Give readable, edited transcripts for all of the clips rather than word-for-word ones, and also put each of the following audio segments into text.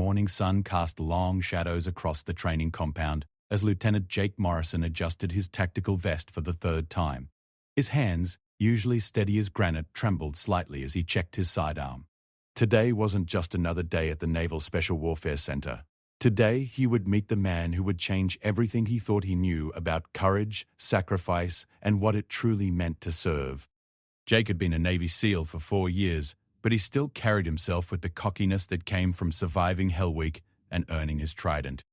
morning sun cast long shadows across the training compound as Lieutenant Jake Morrison adjusted his tactical vest for the third time. His hands, usually steady as granite, trembled slightly as he checked his sidearm. Today wasn't just another day at the Naval Special Warfare Center. Today, he would meet the man who would change everything he thought he knew about courage, sacrifice, and what it truly meant to serve. Jake had been a Navy SEAL for 4 years, but he still carried himself with the cockiness that came from surviving Hell Week and earning his trident.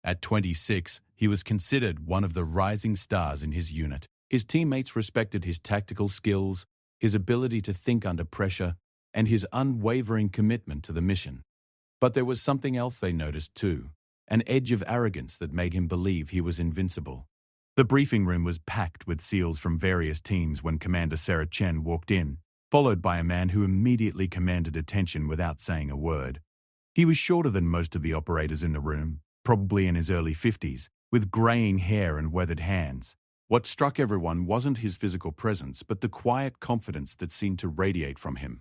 At 26, he was considered one of the rising stars in his unit. His teammates respected his tactical skills, his ability to think under pressure, and his unwavering commitment to the mission. But there was something else they noticed too, an edge of arrogance that made him believe he was invincible. The briefing room was packed with SEALs from various teams when Commander Sarah Chen walked in, followed by a man who immediately commanded attention without saying a word. He was shorter than most of the operators in the room, probably in his early 50s, with graying hair and weathered hands. What struck everyone wasn't his physical presence, but the quiet confidence that seemed to radiate from him.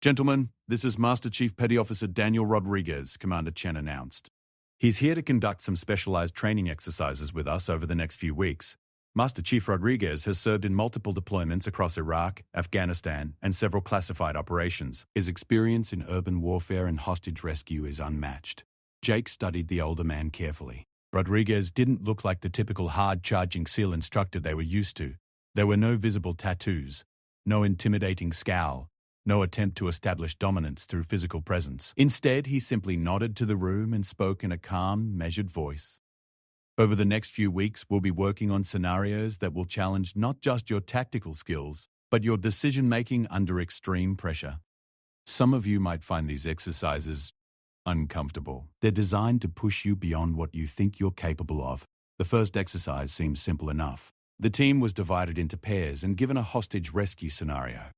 "Gentlemen, this is Master Chief Petty Officer Daniel Rodriguez," Commander Chen announced. "He's here to conduct some specialized training exercises with us over the next few weeks. Master Chief Rodriguez has served in multiple deployments across Iraq, Afghanistan, and several classified operations. His experience in urban warfare and hostage rescue is unmatched." Jake studied the older man carefully. Rodriguez didn't look like the typical hard-charging SEAL instructor they were used to. There were no visible tattoos, no intimidating scowl, no attempt to establish dominance through physical presence. Instead, he simply nodded to the room and spoke in a calm, measured voice. "Over the next few weeks, we'll be working on scenarios that will challenge not just your tactical skills, but your decision-making under extreme pressure. Some of you might find these exercises uncomfortable. They're designed to push you beyond what you think you're capable of." The first exercise seemed simple enough. The team was divided into pairs and given a hostage rescue scenario.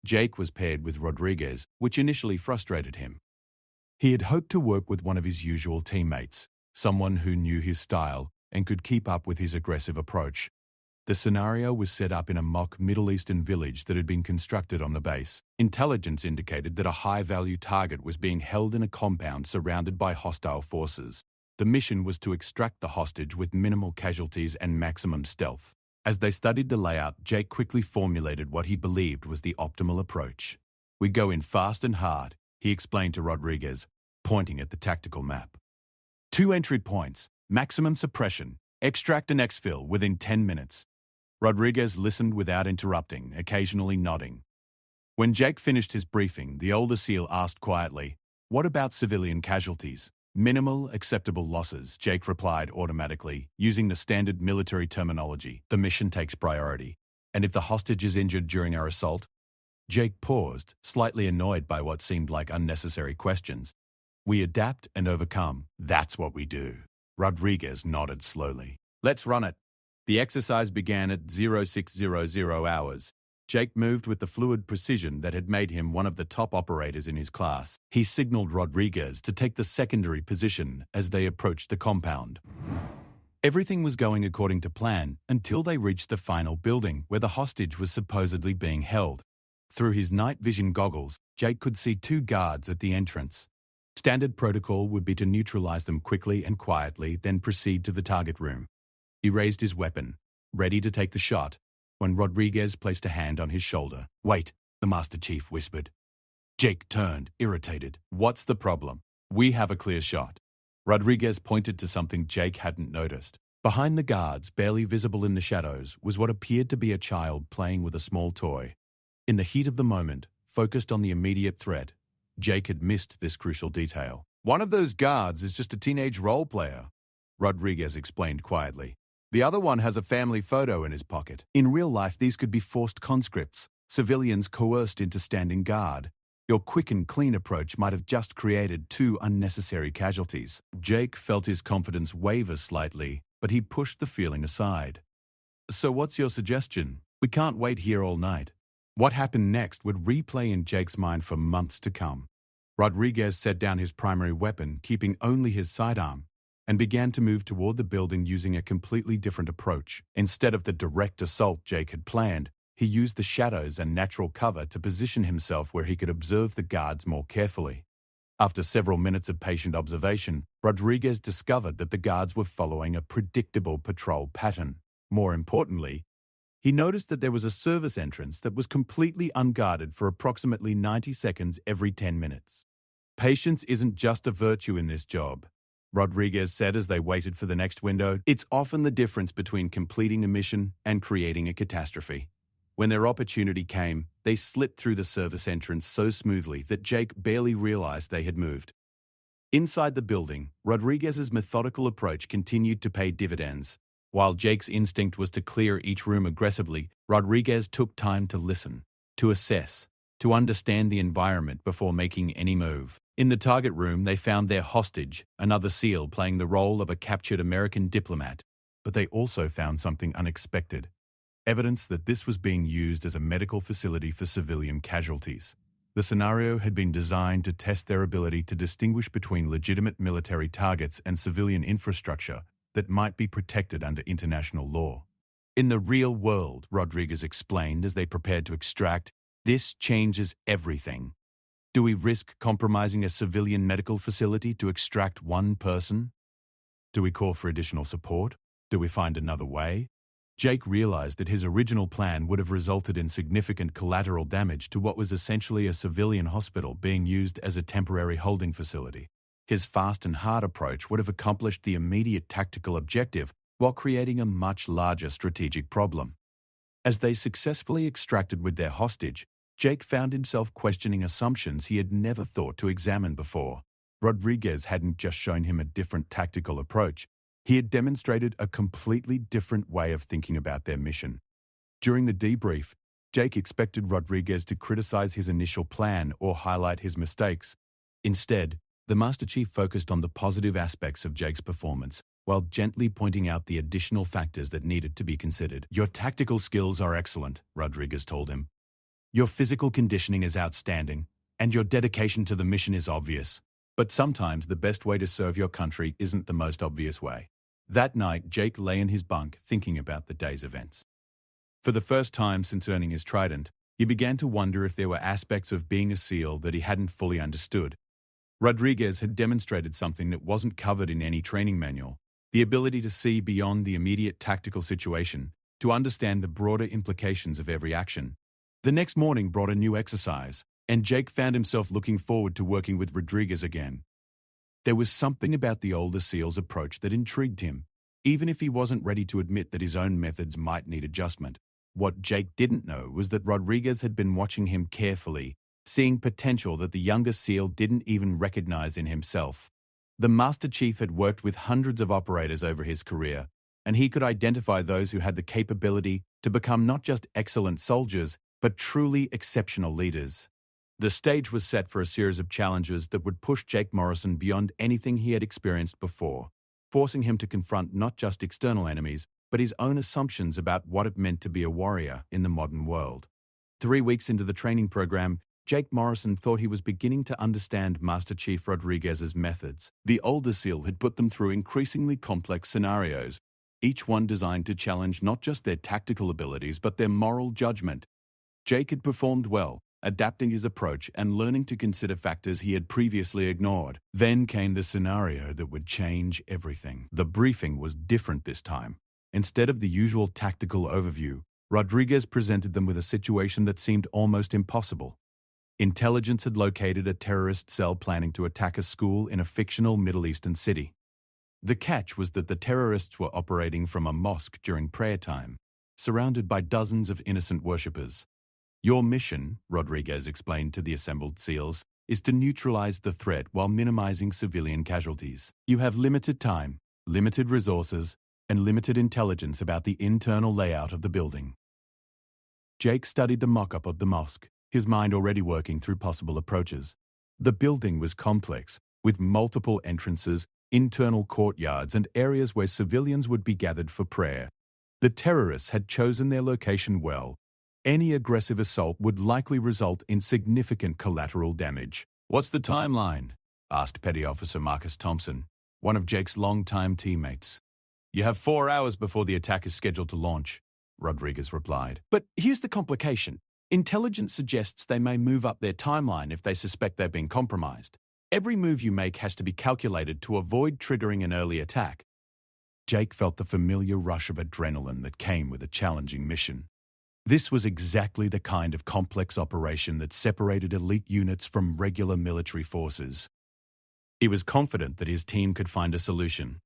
Jake was paired with Rodriguez, which initially frustrated him. He had hoped to work with one of his usual teammates, someone who knew his style and could keep up with his aggressive approach. The scenario was set up in a mock Middle Eastern village that had been constructed on the base. Intelligence indicated that a high-value target was being held in a compound surrounded by hostile forces. The mission was to extract the hostage with minimal casualties and maximum stealth. As they studied the layout, Jake quickly formulated what he believed was the optimal approach. "We go in fast and hard," he explained to Rodriguez, pointing at the tactical map. 2 entry points, maximum suppression, extract and exfil within 10 minutes. Rodriguez listened without interrupting, occasionally nodding. When Jake finished his briefing, the older SEAL asked quietly, "What about civilian casualties?" "Minimal acceptable losses," Jake replied automatically, using the standard military terminology. "The mission takes priority. And if the hostage is injured during our assault?" Jake paused, slightly annoyed by what seemed like unnecessary questions. "We adapt and overcome. That's what we do." Rodriguez nodded slowly. "Let's run it." The exercise began at 0600 hours. Jake moved with the fluid precision that had made him one of the top operators in his class. He signaled Rodriguez to take the secondary position as they approached the compound. Everything was going according to plan until they reached the final building where the hostage was supposedly being held. Through his night vision goggles, Jake could see 2 guards at the entrance. Standard protocol would be to neutralize them quickly and quietly, then proceed to the target room. He raised his weapon, ready to take the shot, when Rodriguez placed a hand on his shoulder. "Wait," the Master Chief whispered. Jake turned, irritated. "What's the problem? We have a clear shot." Rodriguez pointed to something Jake hadn't noticed. Behind the guards, barely visible in the shadows, was what appeared to be a child playing with a small toy. In the heat of the moment, focused on the immediate threat, Jake had missed this crucial detail. "One of those guards is just a teenage role player," Rodriguez explained quietly. "The other one has a family photo in his pocket." In real life, these could be forced conscripts, civilians coerced into standing guard. Your quick and clean approach might have just created 2 unnecessary casualties. Jake felt his confidence waver slightly, but he pushed the feeling aside. "So what's your suggestion? We can't wait here all night." What happened next would replay in Jake's mind for months to come. Rodriguez set down his primary weapon, keeping only his sidearm, and began to move toward the building using a completely different approach. Instead of the direct assault Jake had planned, he used the shadows and natural cover to position himself where he could observe the guards more carefully. After several minutes of patient observation, Rodriguez discovered that the guards were following a predictable patrol pattern. More importantly, he noticed that there was a service entrance that was completely unguarded for approximately 90 seconds every 10 minutes. Patience isn't just a virtue in this job, Rodriguez said as they waited for the next window. It's often the difference between completing a mission and creating a catastrophe. When their opportunity came, they slipped through the service entrance so smoothly that Jake barely realized they had moved. Inside the building, Rodriguez's methodical approach continued to pay dividends. While Jake's instinct was to clear each room aggressively, Rodriguez took time to listen, to assess, to understand the environment before making any move. In the target room, they found their hostage, another SEAL playing the role of a captured American diplomat. But they also found something unexpected: evidence that this was being used as a medical facility for civilian casualties. The scenario had been designed to test their ability to distinguish between legitimate military targets and civilian infrastructure that might be protected under international law. In the real world, Rodriguez explained as they prepared to extract, this changes everything. Do we risk compromising a civilian medical facility to extract one person? Do we call for additional support? Do we find another way? Jake realized that his original plan would have resulted in significant collateral damage to what was essentially a civilian hospital being used as a temporary holding facility. His fast and hard approach would have accomplished the immediate tactical objective while creating a much larger strategic problem. As they successfully extracted with their hostage, Jake found himself questioning assumptions he had never thought to examine before. Rodriguez hadn't just shown him a different tactical approach. He had demonstrated a completely different way of thinking about their mission. During the debrief, Jake expected Rodriguez to criticize his initial plan or highlight his mistakes. Instead, the Master Chief focused on the positive aspects of Jake's performance, while gently pointing out the additional factors that needed to be considered. Your tactical skills are excellent, Rodriguez told him. Your physical conditioning is outstanding, and your dedication to the mission is obvious. But sometimes the best way to serve your country isn't the most obvious way. That night, Jake lay in his bunk thinking about the day's events. For the first time since earning his trident, he began to wonder if there were aspects of being a SEAL that he hadn't fully understood. Rodriguez had demonstrated something that wasn't covered in any training manual: the ability to see beyond the immediate tactical situation, to understand the broader implications of every action. The next morning brought a new exercise, and Jake found himself looking forward to working with Rodriguez again. There was something about the older SEAL's approach that intrigued him, even if he wasn't ready to admit that his own methods might need adjustment. What Jake didn't know was that Rodriguez had been watching him carefully, seeing potential that the younger SEAL didn't even recognize in himself. The Master Chief had worked with hundreds of operators over his career, and he could identify those who had the capability to become not just excellent soldiers, but truly exceptional leaders. The stage was set for a series of challenges that would push Jake Morrison beyond anything he had experienced before, forcing him to confront not just external enemies, but his own assumptions about what it meant to be a warrior in the modern world. 3 weeks into the training program, Jake Morrison thought he was beginning to understand Master Chief Rodriguez's methods. The older SEAL had put them through increasingly complex scenarios, each one designed to challenge not just their tactical abilities, but their moral judgment. Jake had performed well, adapting his approach and learning to consider factors he had previously ignored. Then came the scenario that would change everything. The briefing was different this time. Instead of the usual tactical overview, Rodriguez presented them with a situation that seemed almost impossible. Intelligence had located a terrorist cell planning to attack a school in a fictional Middle Eastern city. The catch was that the terrorists were operating from a mosque during prayer time, surrounded by dozens of innocent worshippers. Your mission, Rodriguez explained to the assembled SEALs, is to neutralize the threat while minimizing civilian casualties. You have limited time, limited resources, and limited intelligence about the internal layout of the building. Jake studied the mock-up of the mosque, his mind already working through possible approaches. The building was complex, with multiple entrances, internal courtyards, and areas where civilians would be gathered for prayer. The terrorists had chosen their location well. Any aggressive assault would likely result in significant collateral damage. "What's the timeline?" asked Petty Officer Marcus Thompson, one of Jake's longtime teammates. "You have 4 hours before the attack is scheduled to launch," Rodriguez replied. "But here's the complication. Intelligence suggests they may move up their timeline if they suspect they've been compromised. Every move you make has to be calculated to avoid triggering an early attack. Jake felt the familiar rush of adrenaline that came with a challenging mission. This was exactly the kind of complex operation that separated elite units from regular military forces. He was confident that his team could find a solution.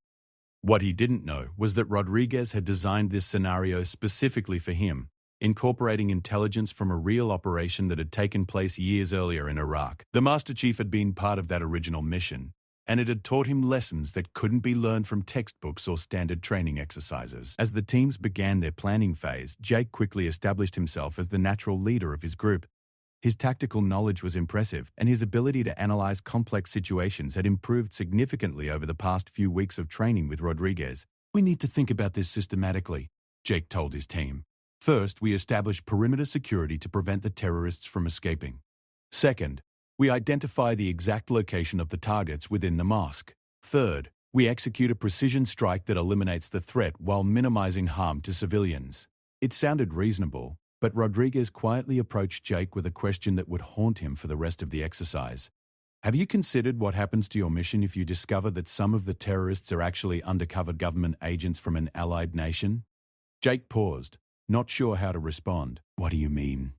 What he didn't know was that Rodriguez had designed this scenario specifically for him, incorporating intelligence from a real operation that had taken place years earlier in Iraq. The Master Chief had been part of that original mission, and it had taught him lessons that couldn't be learned from textbooks or standard training exercises. As the teams began their planning phase, Jake quickly established himself as the natural leader of his group. His tactical knowledge was impressive, and his ability to analyze complex situations had improved significantly over the past few weeks of training with Rodriguez. "We need to think about this systematically," Jake told his team. "First, we establish perimeter security to prevent the terrorists from escaping. Second, we identify the exact location of the targets within the mosque. Third, we execute a precision strike that eliminates the threat while minimizing harm to civilians." It sounded reasonable, but Rodriguez quietly approached Jake with a question that would haunt him for the rest of the exercise. "Have you considered what happens to your mission if you discover that some of the terrorists are actually undercover government agents from an allied nation?" Jake paused, not sure how to respond. "What do you mean?"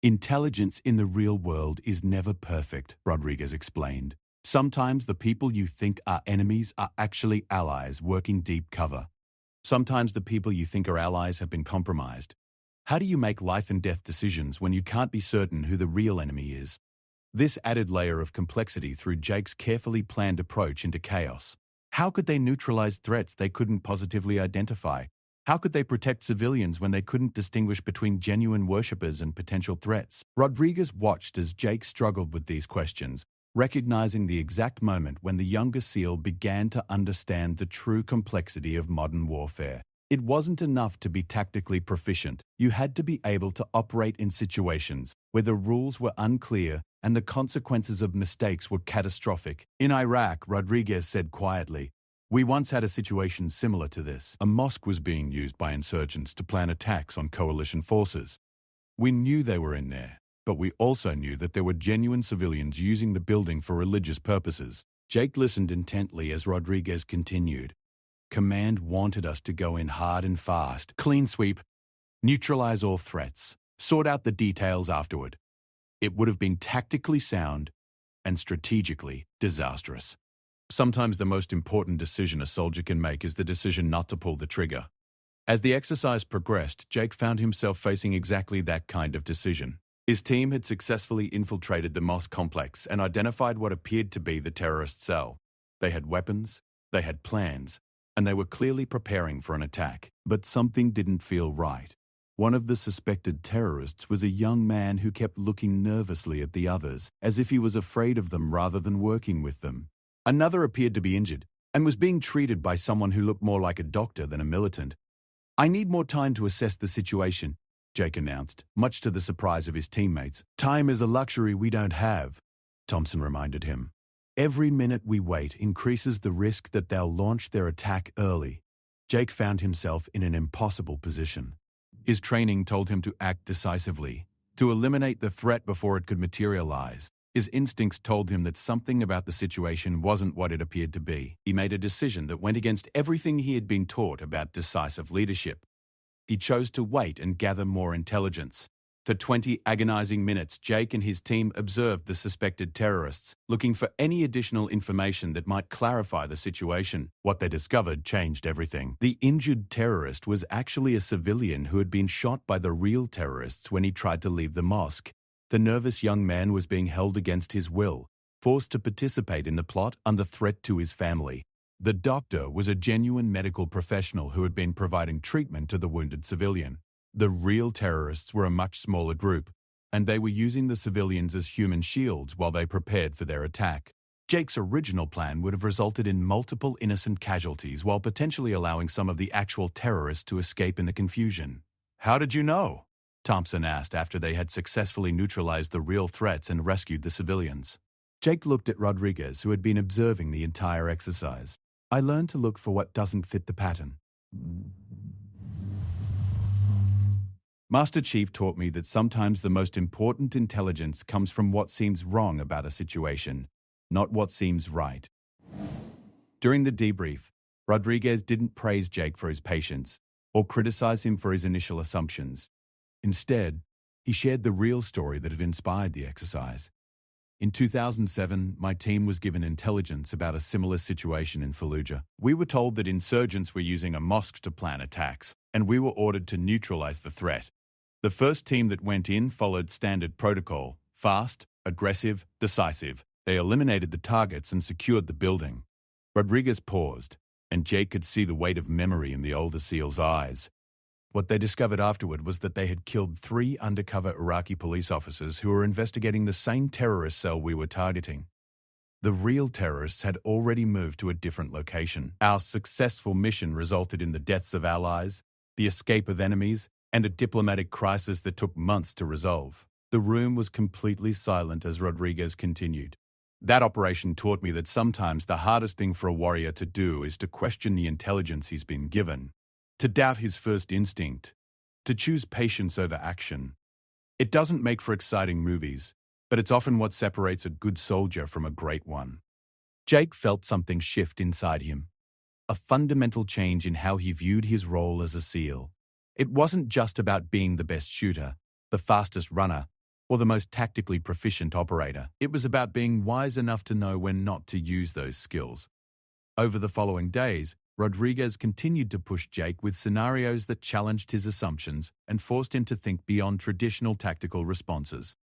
"Intelligence in the real world is never perfect," Rodriguez explained. "Sometimes the people you think are enemies are actually allies working deep cover. Sometimes the people you think are allies have been compromised. How do you make life and death decisions when you can't be certain who the real enemy is?" This added layer of complexity threw Jake's carefully planned approach into chaos. How could they neutralize threats they couldn't positively identify? How could they protect civilians when they couldn't distinguish between genuine worshippers and potential threats? Rodriguez watched as Jake struggled with these questions, recognizing the exact moment when the younger SEAL began to understand the true complexity of modern warfare. It wasn't enough to be tactically proficient. You had to be able to operate in situations where the rules were unclear and the consequences of mistakes were catastrophic. "In Iraq," Rodriguez said quietly, "we once had a situation similar to this. A mosque was being used by insurgents to plan attacks on coalition forces. We knew they were in there, but we also knew that there were genuine civilians using the building for religious purposes." Jake listened intently as Rodriguez continued. "Command wanted us to go in hard and fast, clean sweep, neutralize all threats, sort out the details afterward. It would have been tactically sound and strategically disastrous. Sometimes the most important decision a soldier can make is the decision not to pull the trigger." As the exercise progressed, Jake found himself facing exactly that kind of decision. His team had successfully infiltrated the mosque complex and identified what appeared to be the terrorist cell. They had weapons, they had plans, and they were clearly preparing for an attack. But something didn't feel right. One of the suspected terrorists was a young man who kept looking nervously at the others, as if he was afraid of them rather than working with them. Another appeared to be injured, and was being treated by someone who looked more like a doctor than a militant. "I need more time to assess the situation," Jake announced, much to the surprise of his teammates. "Time is a luxury we don't have," Thompson reminded him. "Every minute we wait increases the risk that they'll launch their attack early." Jake found himself in an impossible position. His training told him to act decisively, to eliminate the threat before it could materialize. His instincts told him that something about the situation wasn't what it appeared to be. He made a decision that went against everything he had been taught about decisive leadership. He chose to wait and gather more intelligence. For 20 agonizing minutes, Jake and his team observed the suspected terrorists, looking for any additional information that might clarify the situation. What they discovered changed everything. The injured terrorist was actually a civilian who had been shot by the real terrorists when he tried to leave the mosque. The nervous young man was being held against his will, forced to participate in the plot under threat to his family. The doctor was a genuine medical professional who had been providing treatment to the wounded civilian. The real terrorists were a much smaller group, and they were using the civilians as human shields while they prepared for their attack. Jake's original plan would have resulted in multiple innocent casualties while potentially allowing some of the actual terrorists to escape in the confusion. "How did you know?" Thompson asked after they had successfully neutralized the real threats and rescued the civilians. Jake looked at Rodriguez, who had been observing the entire exercise. "I learned to look for what doesn't fit the pattern. Master Chief taught me that sometimes the most important intelligence comes from what seems wrong about a situation. not what seems right. During the debrief, Rodriguez didn't praise Jake for his patience or criticize him for his initial assumptions. Instead, he shared the real story that had inspired the exercise. In 2007, my team was given intelligence about a similar situation in Fallujah. We were told that insurgents were using a mosque to plan attacks, and we were ordered to neutralize the threat. The first team that went in followed standard protocol: fast, aggressive, decisive. They eliminated the targets and secured the building. Rodriguez paused, and Jake could see the weight of memory in the older SEAL's eyes. What they discovered afterward was that they had killed 3 undercover Iraqi police officers who were investigating the same terrorist cell we were targeting. The real terrorists had already moved to a different location. Our successful mission resulted in the deaths of allies, the escape of enemies, and a diplomatic crisis that took months to resolve. The room was completely silent as Rodriguez continued. That operation taught me that sometimes the hardest thing for a warrior to do is to question the intelligence he's been given, to doubt his first instinct, to choose patience over action. It doesn't make for exciting movies, but it's often what separates a good soldier from a great one. Jake felt something shift inside him, a fundamental change in how he viewed his role as a SEAL. It wasn't just about being the best shooter, the fastest runner, or the most tactically proficient operator. It was about being wise enough to know when not to use those skills. Over the following days, Rodriguez continued to push Jake with scenarios that challenged his assumptions and forced him to think beyond traditional tactical responses.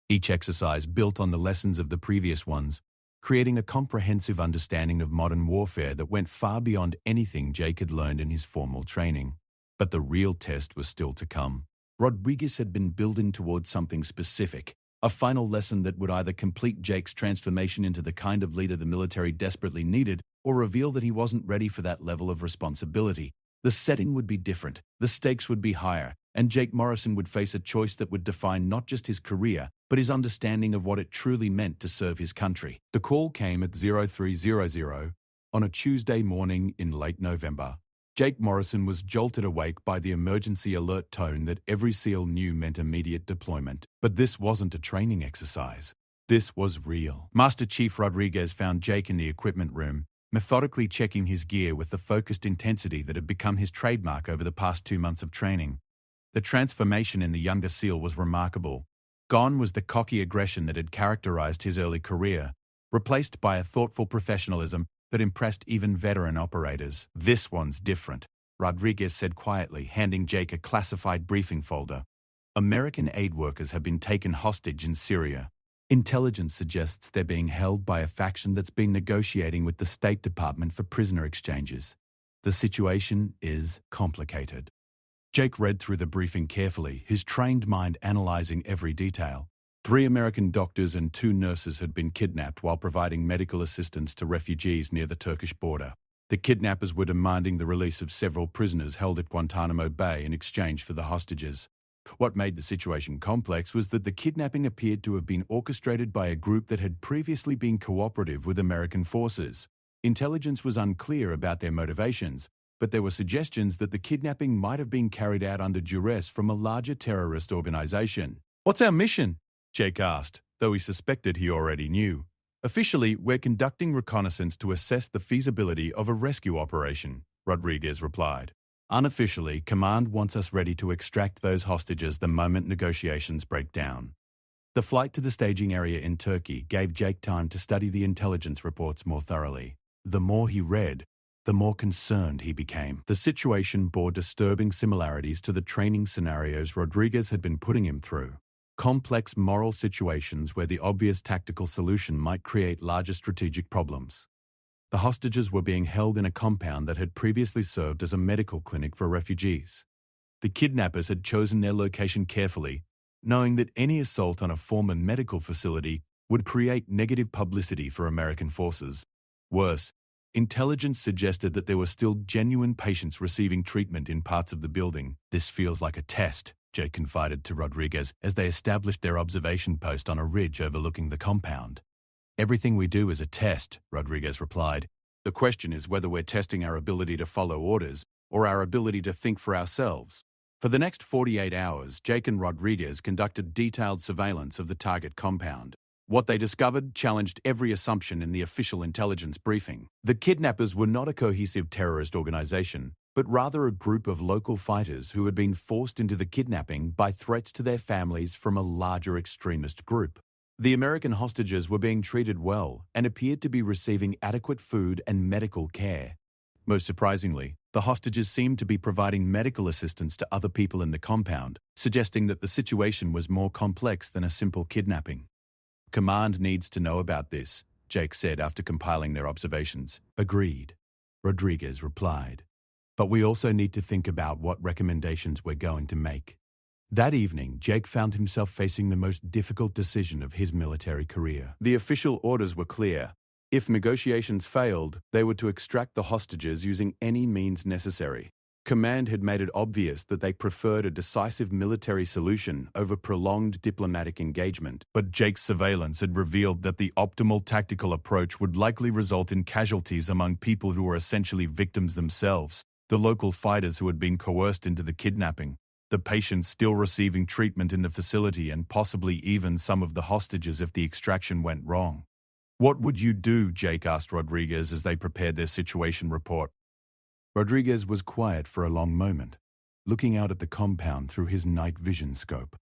Each exercise built on the lessons of the previous ones, creating a comprehensive understanding of modern warfare that went far beyond anything Jake had learned in his formal training. But the real test was still to come. Rodriguez had been building towards something specific, a final lesson that would either complete Jake's transformation into the kind of leader the military desperately needed or reveal that he wasn't ready for that level of responsibility. The setting would be different, the stakes would be higher, and Jake Morrison would face a choice that would define not just his career, but his understanding of what it truly meant to serve his country. The call came at 0300 on a Tuesday morning in late November. Jake Morrison was jolted awake by the emergency alert tone that every SEAL knew meant immediate deployment. But this wasn't a training exercise. This was real. Master Chief Rodriguez found Jake in the equipment room, methodically checking his gear with the focused intensity that had become his trademark over the past 2 months of training. The transformation in the younger SEAL was remarkable. Gone was the cocky aggression that had characterized his early career, replaced by a thoughtful professionalism that impressed even veteran operators. "This one's different," Rodriguez said quietly, handing Jake a classified briefing folder. "American aid workers have been taken hostage in Syria. Intelligence suggests they're being held by a faction that's been negotiating with the State Department for prisoner exchanges. The situation is complicated." Jake read through the briefing carefully, his trained mind analyzing every detail. 3 American doctors and 2 nurses had been kidnapped while providing medical assistance to refugees near the Turkish border. The kidnappers were demanding the release of several prisoners held at Guantanamo Bay in exchange for the hostages. What made the situation complex was that the kidnapping appeared to have been orchestrated by a group that had previously been cooperative with American forces. Intelligence was unclear about their motivations, but there were suggestions that the kidnapping might have been carried out under duress from a larger terrorist organization. "What's our mission?" Jake asked, though he suspected he already knew. "Officially, we're conducting reconnaissance to assess the feasibility of a rescue operation," Rodriguez replied. "Unofficially, Command wants us ready to extract those hostages the moment negotiations break down." The flight to the staging area in Turkey gave Jake time to study the intelligence reports more thoroughly. The more he read, the more concerned he became. The situation bore disturbing similarities to the training scenarios Rodriguez had been putting him through. Complex moral situations where the obvious tactical solution might create larger strategic problems. The hostages were being held in a compound that had previously served as a medical clinic for refugees. The kidnappers had chosen their location carefully, knowing that any assault on a former medical facility would create negative publicity for American forces. Worse, intelligence suggested that there were still genuine patients receiving treatment in parts of the building. "This feels like a test," Jake confided to Rodriguez as they established their observation post on a ridge overlooking the compound. "Everything we do is a test," Rodriguez replied. "The question is whether we're testing our ability to follow orders or our ability to think for ourselves." For the next 48 hours, Jake and Rodriguez conducted detailed surveillance of the target compound. What they discovered challenged every assumption in the official intelligence briefing. The kidnappers were not a cohesive terrorist organization, but rather a group of local fighters who had been forced into the kidnapping by threats to their families from a larger extremist group. The American hostages were being treated well and appeared to be receiving adequate food and medical care. Most surprisingly, the hostages seemed to be providing medical assistance to other people in the compound, suggesting that the situation was more complex than a simple kidnapping. "Command needs to know about this," Jake said after compiling their observations. "Agreed," Rodriguez replied. "But we also need to think about what recommendations we're going to make." That evening, Jake found himself facing the most difficult decision of his military career. The official orders were clear. If negotiations failed, they were to extract the hostages using any means necessary. Command had made it obvious that they preferred a decisive military solution over prolonged diplomatic engagement, but Jake's surveillance had revealed that the optimal tactical approach would likely result in casualties among people who were essentially victims themselves, the local fighters who had been coerced into the kidnapping, the patients still receiving treatment in the facility, and possibly even some of the hostages if the extraction went wrong. "What would you do?" Jake asked Rodriguez as they prepared their situation report. Rodriguez was quiet for a long moment, looking out at the compound through his night vision scope.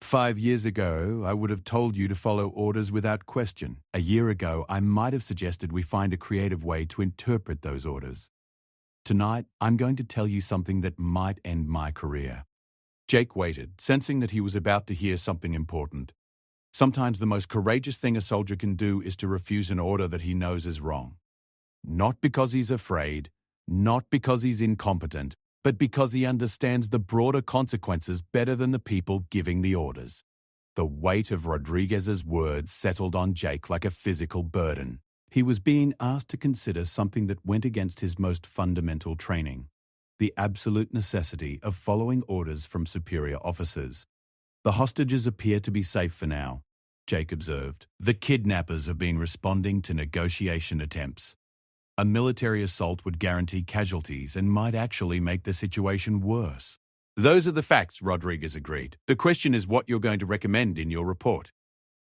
5 years ago, I would have told you to follow orders without question. A year ago, I might have suggested we find a creative way to interpret those orders. Tonight, I'm going to tell you something that might end my career." Jake waited, sensing that he was about to hear something important. Sometimes the most courageous thing a soldier can do is to refuse an order that he knows is wrong. Not because he's afraid, not because he's incompetent, but because he understands the broader consequences better than the people giving the orders. The weight of Rodriguez's words settled on Jake like a physical burden. He was being asked to consider something that went against his most fundamental training: the absolute necessity of following orders from superior officers. "The hostages appear to be safe for now," Jake observed. "The kidnappers have been responding to negotiation attempts. A military assault would guarantee casualties and might actually make the situation worse." "Those are the facts," Rodriguez agreed. "The question is what you're going to recommend in your report."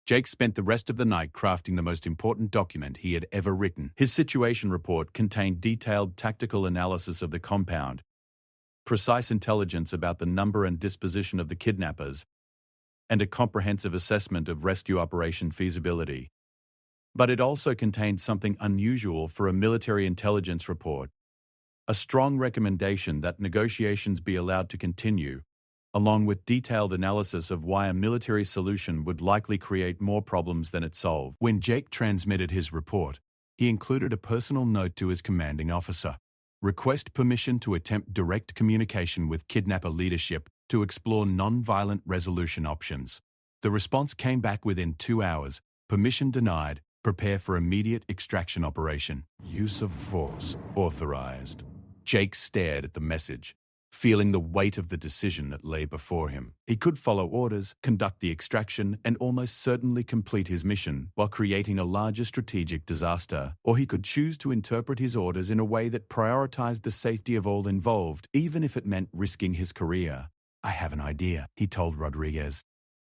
Jake spent the rest of the night crafting the most important document he had ever written. His situation report contained detailed tactical analysis of the compound, precise intelligence about the number and disposition of the kidnappers, and a comprehensive assessment of rescue operation feasibility. But it also contained something unusual for a military intelligence report: a strong recommendation that negotiations be allowed to continue, along with detailed analysis of why a military solution would likely create more problems than it solved. When Jake transmitted his report, he included a personal note to his commanding officer: "Request permission to attempt direct communication with kidnapper leadership to explore non-violent resolution options." The response came back within 2 hours: "Permission denied. Prepare for immediate extraction operation. Use of force authorized." Jake stared at the message, feeling the weight of the decision that lay before him. He could follow orders, conduct the extraction, and almost certainly complete his mission while creating a larger strategic disaster, or he could choose to interpret his orders in a way that prioritized the safety of all involved, even if it meant risking his career. "I have an idea," he told Rodriguez.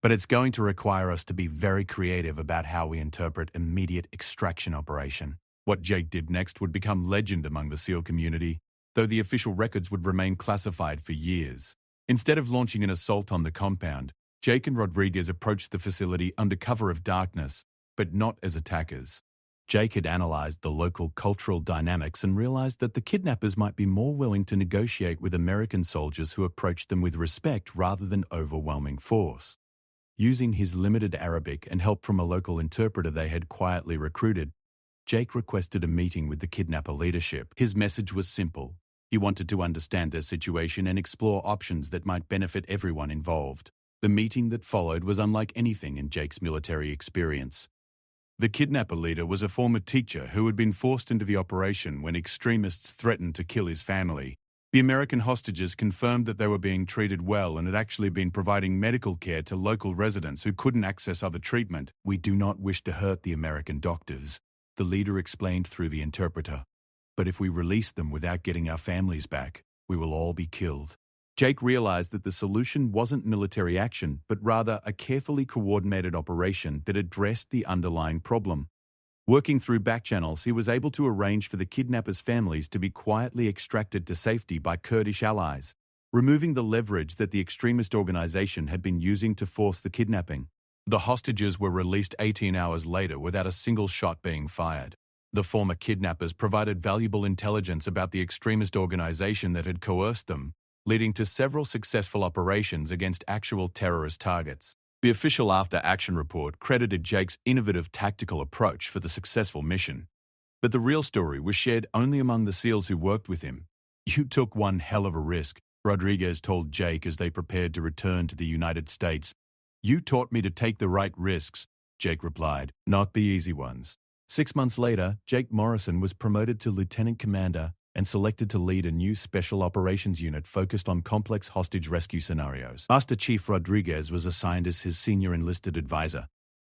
"But it's going to require us to be very creative about how we interpret immediate extraction operation." What Jake did next would become legend among the SEAL community, though the official records would remain classified for years. Instead of launching an assault on the compound, Jake and Rodriguez approached the facility under cover of darkness, but not as attackers. Jake had analyzed the local cultural dynamics and realized that the kidnappers might be more willing to negotiate with American soldiers who approached them with respect rather than overwhelming force. Using his limited Arabic and help from a local interpreter they had quietly recruited, Jake requested a meeting with the kidnapper leadership. His message was simple. He wanted to understand their situation and explore options that might benefit everyone involved. The meeting that followed was unlike anything in Jake's military experience. The kidnapper leader was a former teacher who had been forced into the operation when extremists threatened to kill his family. The American hostages confirmed that they were being treated well and had actually been providing medical care to local residents who couldn't access other treatment. "We do not wish to hurt the American doctors," the leader explained through the interpreter. "But if we release them without getting our families back, we will all be killed." Jake realized that the solution wasn't military action, but rather a carefully coordinated operation that addressed the underlying problem. Working through backchannels, he was able to arrange for the kidnappers' families to be quietly extracted to safety by Kurdish allies, removing the leverage that the extremist organization had been using to force the kidnapping. The hostages were released 18 hours later without a single shot being fired. The former kidnappers provided valuable intelligence about the extremist organization that had coerced them, leading to several successful operations against actual terrorist targets. The official after-action report credited Jake's innovative tactical approach for the successful mission. But the real story was shared only among the SEALs who worked with him. "You took one hell of a risk," Rodriguez told Jake as they prepared to return to the United States. "You taught me to take the right risks," Jake replied, "not the easy ones." 6 months later, Jake Morrison was promoted to lieutenant commander and selected to lead a new special operations unit focused on complex hostage rescue scenarios. Master Chief Rodriguez was assigned as his senior enlisted advisor,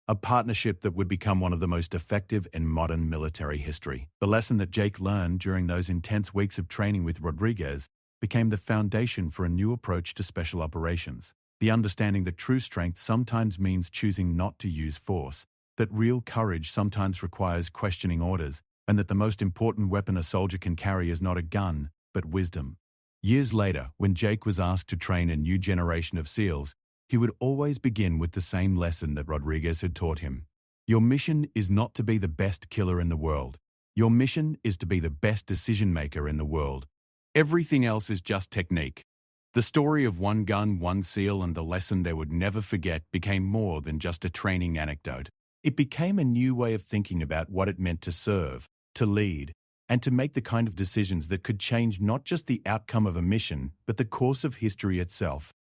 a partnership that would become one of the most effective in modern military history. The lesson that Jake learned during those intense weeks of training with Rodriguez became the foundation for a new approach to special operations. The understanding that true strength sometimes means choosing not to use force, that real courage sometimes requires questioning orders, and that the most important weapon a soldier can carry is not a gun, but wisdom. Years later, when Jake was asked to train a new generation of SEALs, he would always begin with the same lesson that Rodriguez had taught him. Your mission is not to be the best killer in the world. Your mission is to be the best decision maker in the world. Everything else is just technique. The story of one gun, one SEAL, and the lesson they would never forget became more than just a training anecdote. It became a new way of thinking about what it meant to serve, to lead, and to make the kind of decisions that could change not just the outcome of a mission, but the course of history itself.